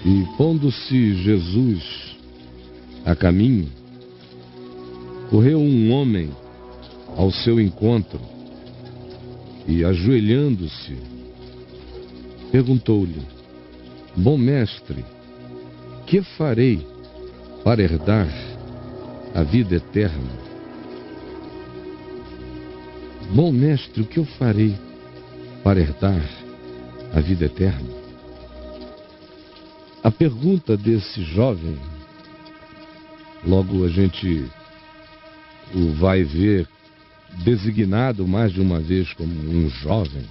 E pondo-se Jesus a caminho, correu um homem ao seu encontro e, ajoelhando-se, perguntou-lhe: Bom mestre, que farei para herdar a vida eterna? Bom mestre, o que eu farei para herdar a vida eterna? A pergunta desse jovem, logo a gente o vai ver designado mais de uma vez como um jovem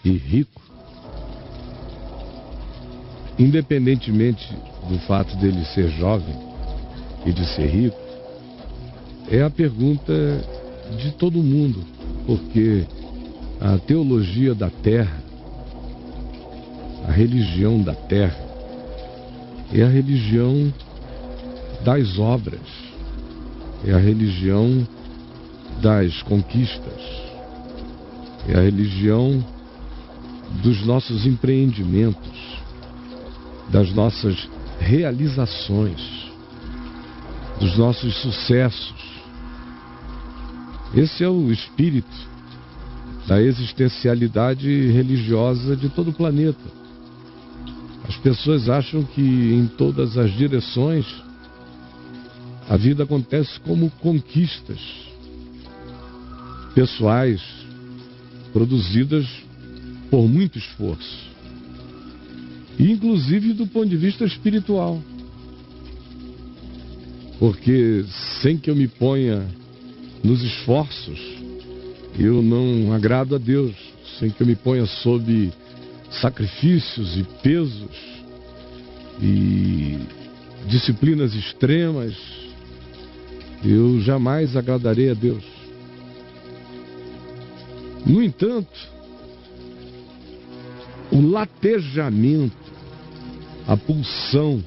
e rico, independentemente do fato dele ser jovem e de ser rico, é a pergunta de todo mundo, porque a teologia da terra, a religião da terra, é a religião das obras, é a religião das conquistas, é a religião dos nossos empreendimentos, das nossas realizações, dos nossos sucessos. Esse é o espírito da existencialidade religiosa de todo o planeta. As pessoas acham que em todas as direções a vida acontece como conquistas pessoais produzidas por muito esforço, e inclusive do ponto de vista espiritual, porque sem que eu me ponha nos esforços eu não agrado a Deus, sem que eu me ponha sob sacrifícios e pesos e disciplinas extremas, eu jamais agradarei a Deus. No entanto, o latejamento, a pulsão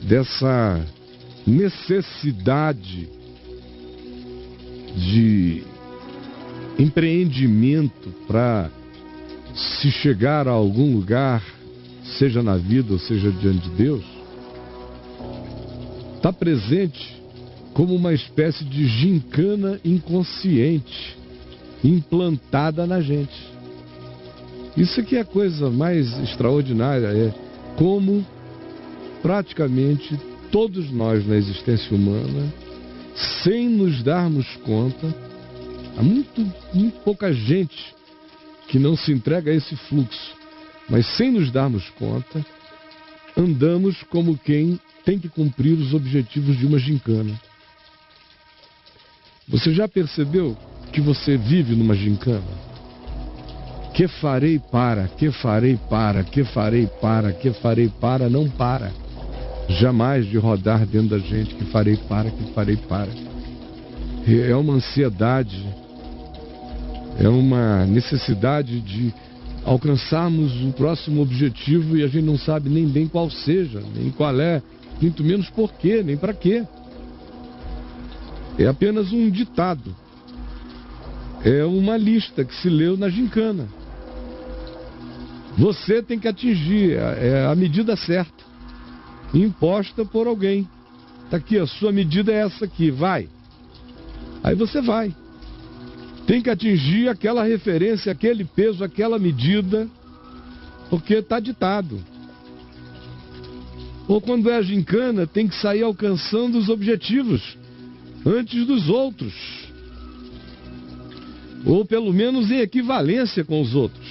dessa necessidade de empreendimento para se chegar a algum lugar, seja na vida ou seja diante de Deus, está presente como uma espécie de gincana inconsciente implantada na gente. Isso aqui é a coisa mais extraordinária, é como praticamente todos nós na existência humana, sem nos darmos conta, há muito pouca gente que não se entrega a esse fluxo, mas sem nos darmos conta, andamos como quem tem que cumprir os objetivos de uma gincana. Você já percebeu que você vive numa gincana? Que farei para, que farei para, que farei para, que farei para, não para. Jamais de rodar dentro da gente, que farei para, que farei para. É uma ansiedade, é uma necessidade de alcançarmos o próximo objetivo e a gente não sabe nem bem qual seja, nem qual é, muito menos por quê, nem para quê. É apenas um ditado. É uma lista que se leu na gincana. Você tem que atingir a medida certa, imposta por alguém. Está aqui, a sua medida é essa aqui, vai. Aí você vai. Tem que atingir aquela referência, aquele peso, aquela medida, porque está ditado. Ou quando é a gincana, tem que sair alcançando os objetivos antes dos outros. Ou pelo menos em equivalência com os outros.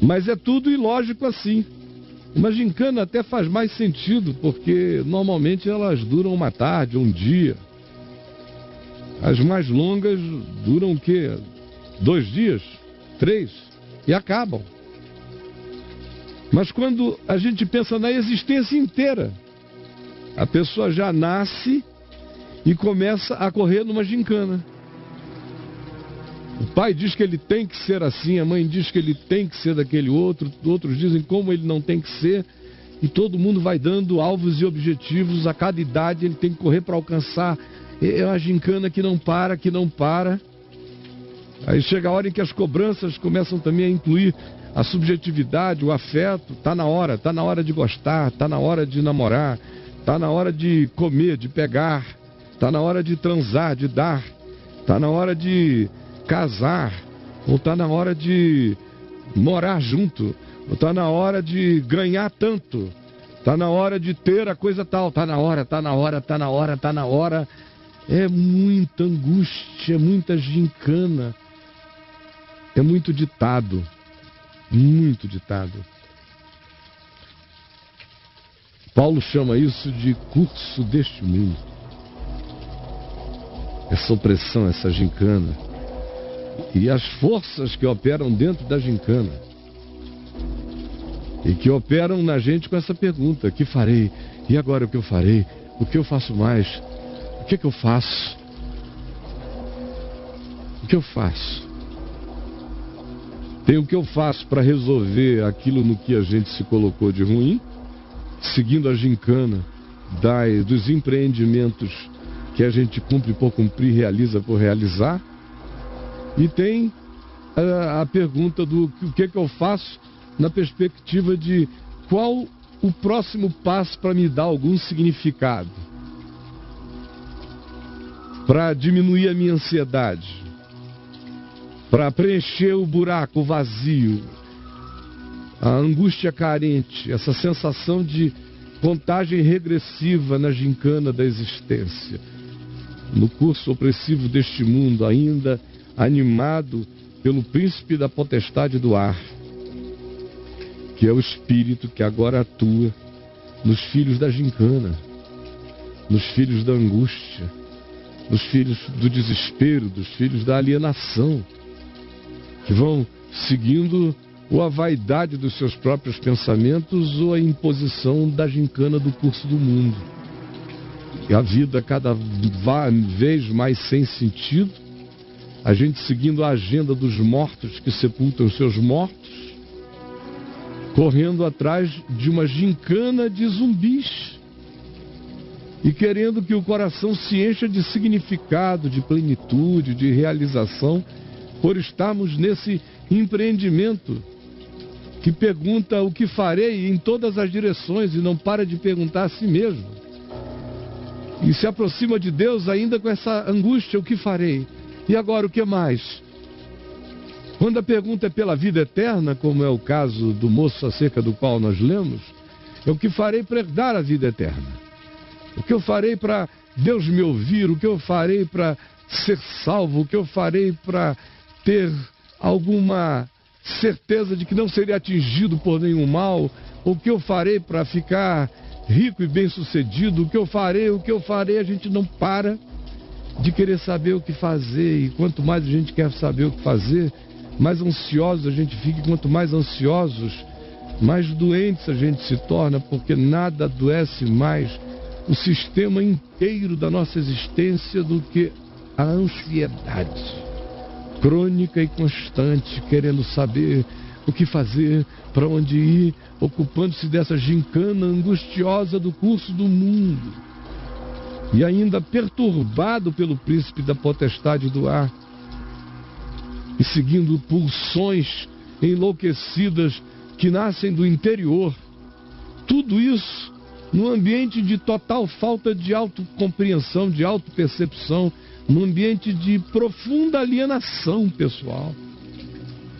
Mas é tudo ilógico assim. Uma gincana até faz mais sentido, porque normalmente elas duram uma tarde, um dia. As mais longas duram o quê? 2 dias? 3? E acabam. Mas quando a gente pensa na existência inteira, a pessoa já nasce e começa a correr numa gincana. O pai diz que ele tem que ser assim, a mãe diz que ele tem que ser daquele outro, outros dizem como ele não tem que ser, e todo mundo vai dando alvos e objetivos, a cada idade ele tem que correr para alcançar. É uma gincana que não para. Aí chega a hora em que as cobranças começam também a incluir a subjetividade, o afeto. Está na hora de gostar, está na hora de namorar, está na hora de comer, de pegar, está na hora de transar, de dar, está na hora de casar, ou está na hora de morar junto, ou está na hora de ganhar tanto, está na hora de ter a coisa tal, está na hora. É muita angústia, muita gincana, é muito ditado. Paulo chama isso de curso deste mundo. Essa opressão, essa gincana. E as forças que operam dentro da gincana. E que operam na gente com essa pergunta: que farei? E agora o que eu farei? O que eu faço mais? O que eu faço? O que eu faço? Tem o que eu faço para resolver aquilo no que a gente se colocou de ruim, seguindo a gincana dos empreendimentos que a gente cumpre por cumprir, realiza por realizar. E tem a pergunta do o que eu faço na perspectiva de qual o próximo passo para me dar algum significado, para diminuir a minha ansiedade, para preencher o buraco, o vazio, a angústia carente, essa sensação de contagem regressiva na gincana da existência, no curso opressivo deste mundo, ainda animado pelo príncipe da potestade do ar, que é o espírito que agora atua nos filhos da gincana, nos filhos da angústia, nos filhos do desespero, dos filhos da alienação, que vão seguindo ou a vaidade dos seus próprios pensamentos ou a imposição da gincana do curso do mundo. E a vida cada vez mais sem sentido, a gente seguindo a agenda dos mortos que sepultam seus mortos, correndo atrás de uma gincana de zumbis e querendo que o coração se encha de significado, de plenitude, de realização, por estarmos nesse empreendimento que pergunta o que farei em todas as direções e não para de perguntar a si mesmo. E se aproxima de Deus ainda com essa angústia: o que farei? E agora o que mais? Quando a pergunta é pela vida eterna, como é o caso do moço acerca do qual nós lemos, é o que farei para herdar a vida eterna? O que eu farei para Deus me ouvir? O que eu farei para ser salvo? O que eu farei para ter alguma certeza de que não seria atingido por nenhum mal? O que eu farei para ficar rico e bem-sucedido? O que eu farei? A gente não para de querer saber o que fazer. E quanto mais a gente quer saber o que fazer, mais ansiosos a gente fica. E quanto mais ansiosos, mais doentes a gente se torna, porque nada adoece mais o sistema inteiro da nossa existência do que a ansiedade crônica e constante, querendo saber o que fazer, para onde ir, ocupando-se dessa gincana angustiosa do curso do mundo. E ainda perturbado pelo príncipe da potestade do ar, e seguindo pulsões enlouquecidas que nascem do interior. Tudo isso num ambiente de total falta de autocompreensão, de autopercepção, num ambiente de profunda alienação pessoal.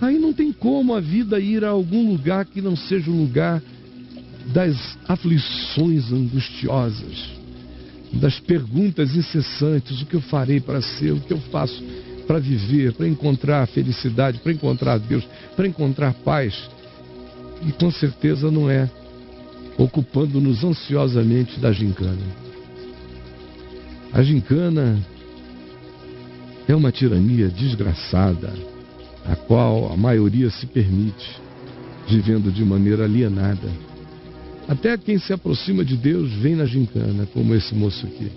Aí não tem como a vida ir a algum lugar que não seja o lugar das aflições angustiosas, das perguntas incessantes: o que eu farei para ser, o que eu faço para viver, para encontrar felicidade, para encontrar Deus, para encontrar paz. E com certeza não é ocupando-nos ansiosamente da gincana. A gincana é uma tirania desgraçada, a qual a maioria se permite, vivendo de maneira alienada. Até quem se aproxima de Deus vem na gincana, como esse moço aqui.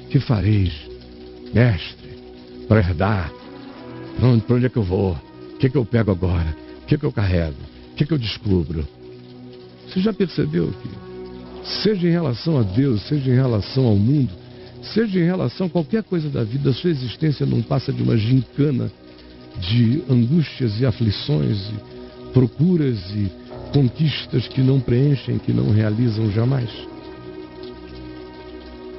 Que fareis, mestre, para herdar? Para onde é que eu vou? O que é que eu pego agora? O que é que eu carrego? O que é que eu descubro? Você já percebeu que, seja em relação a Deus, seja em relação ao mundo, seja em relação a qualquer coisa da vida, a sua existência não passa de uma gincana de angústias e aflições, procuras e conquistas que não preenchem, que não realizam jamais.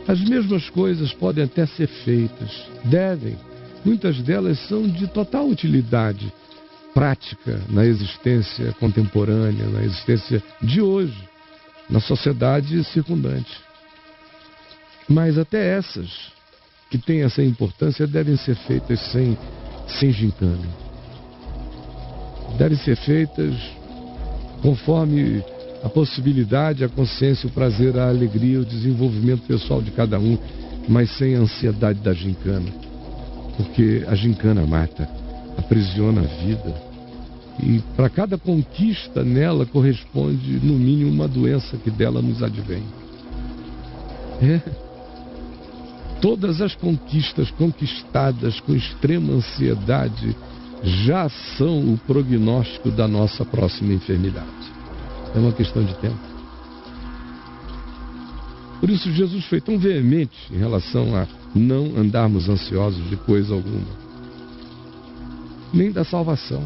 As mesmas coisas podem até ser feitas, devem. Muitas delas são de total utilidade prática na existência contemporânea, na existência de hoje, na sociedade circundante. Mas até essas, que têm essa importância, devem ser feitas sem gincana. Devem ser feitas conforme a possibilidade, a consciência, o prazer, a alegria, o desenvolvimento pessoal de cada um, mas sem a ansiedade da gincana. Porque a gincana mata, aprisiona a vida. E para cada conquista nela corresponde, no mínimo, uma doença que dela nos advém. Todas as conquistas conquistadas com extrema ansiedade já são o prognóstico da nossa próxima enfermidade. É uma questão de tempo. Por isso Jesus foi tão veemente em relação a não andarmos ansiosos de coisa alguma. Nem da salvação.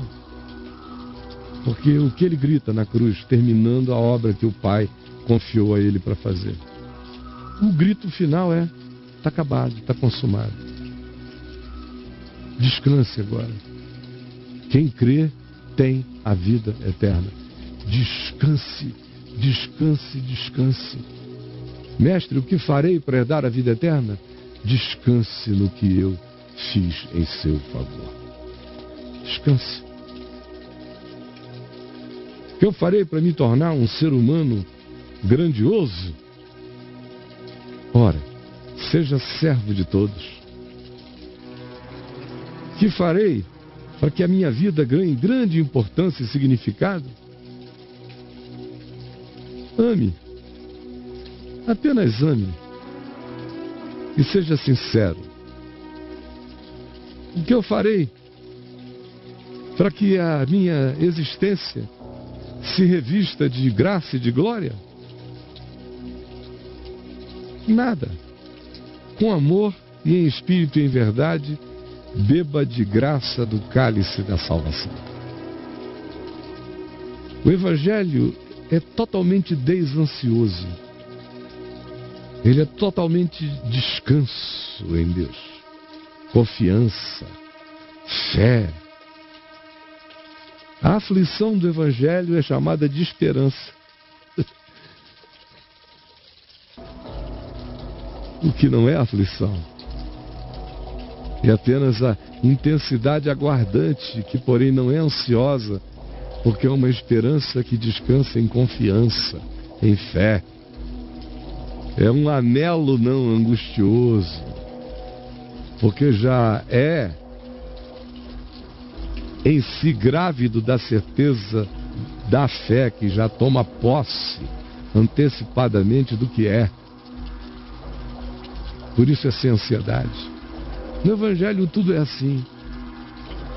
Porque o que ele grita na cruz, terminando a obra que o Pai confiou a ele para fazer. O grito final é: está acabado, está consumado. Descanse agora. Quem crê tem a vida eterna. Descanse, descanse, descanse. Mestre, o que farei para herdar a vida eterna? Descanse no que eu fiz em seu favor. Descanse. O que eu farei para me tornar um ser humano grandioso? Ora, seja servo de todos. O que farei para que a minha vida ganhe grande importância e significado? Ame. Apenas ame. E seja sincero. O que eu farei para que a minha existência se revista de graça e de glória? Nada. Com amor e em espírito e em verdade, beba de graça do cálice da salvação. O Evangelho é totalmente desansioso. Ele é totalmente descanso em Deus. Confiança, fé. A aflição do Evangelho é chamada de esperança. O que não é aflição. É apenas a intensidade aguardante, que porém não é ansiosa, porque é uma esperança que descansa em confiança, em fé. É um anelo não angustioso, porque já é em si grávido da certeza da fé, que já toma posse antecipadamente do que é. Por isso é sem ansiedade. No Evangelho tudo é assim.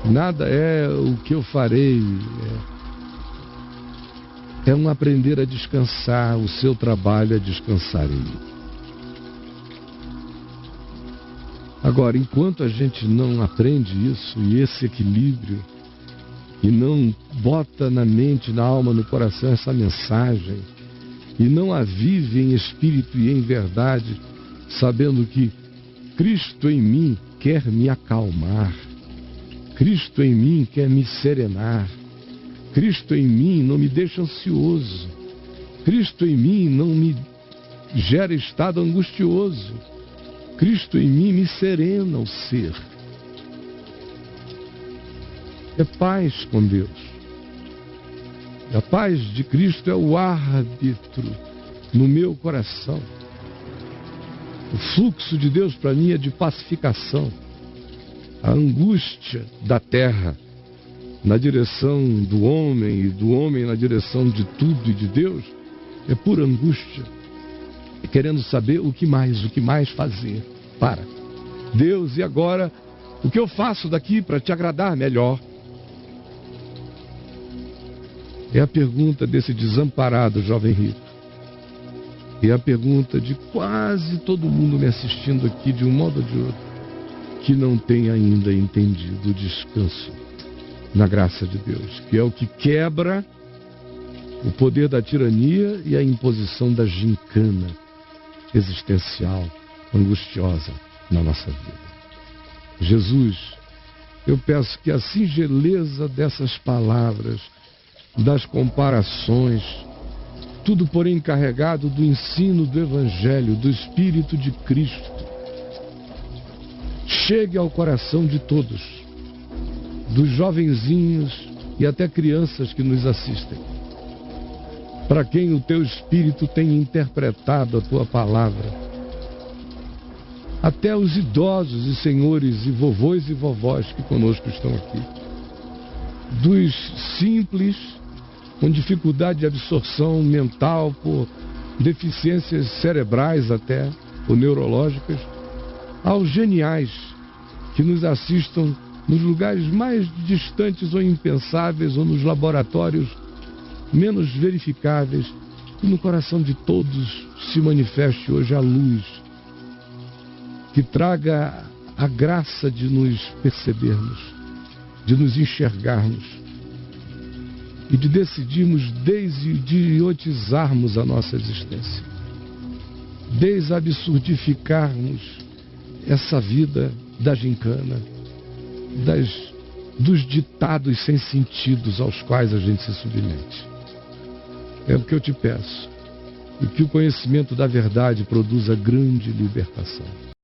Nada é o que eu farei. É um aprender a descansar. O seu trabalho é descansar em mim. Agora, enquanto a gente não aprende isso, e esse equilíbrio, e não bota na mente, na alma, no coração essa mensagem, e não a vive em espírito e em verdade, sabendo que Cristo em mim quer me acalmar, Cristo em mim quer me serenar, Cristo em mim não me deixa ansioso, Cristo em mim não me gera estado angustioso, Cristo em mim me serena o ser. É paz com Deus. A paz de Cristo é o árbitro no meu coração. O fluxo de Deus para mim é de pacificação. A angústia da terra na direção do homem e do homem na direção de tudo e de Deus é pura angústia. Querendo saber o que mais fazer para Deus. E agora, o que eu faço daqui para te agradar melhor? É a pergunta desse desamparado jovem rico. É a pergunta de quase todo mundo me assistindo aqui, de um modo ou de outro, que não tem ainda entendido o descanso na graça de Deus, que é o que quebra o poder da tirania e a imposição da gincana existencial, angustiosa na nossa vida. Jesus, eu peço que a singeleza dessas palavras, das comparações, tudo porém carregado do ensino do Evangelho, do Espírito de Cristo, chegue ao coração de todos, dos jovenzinhos e até crianças que nos assistem, para quem o Teu Espírito tem interpretado a Tua palavra, até os idosos e senhores e vovôs e vovós que conosco estão aqui, dos simples, com dificuldade de absorção mental, por deficiências cerebrais até, ou neurológicas, aos geniais que nos assistam nos lugares mais distantes ou impensáveis, ou nos laboratórios menos verificáveis, e no coração de todos se manifeste hoje a luz, que traga a graça de nos percebermos, de nos enxergarmos e de decidirmos desidiotizarmos a nossa existência, desabsurdificarmos essa vida da gincana, dos ditados sem sentidos aos quais a gente se submete. É o que eu te peço, e que o conhecimento da verdade produza grande libertação.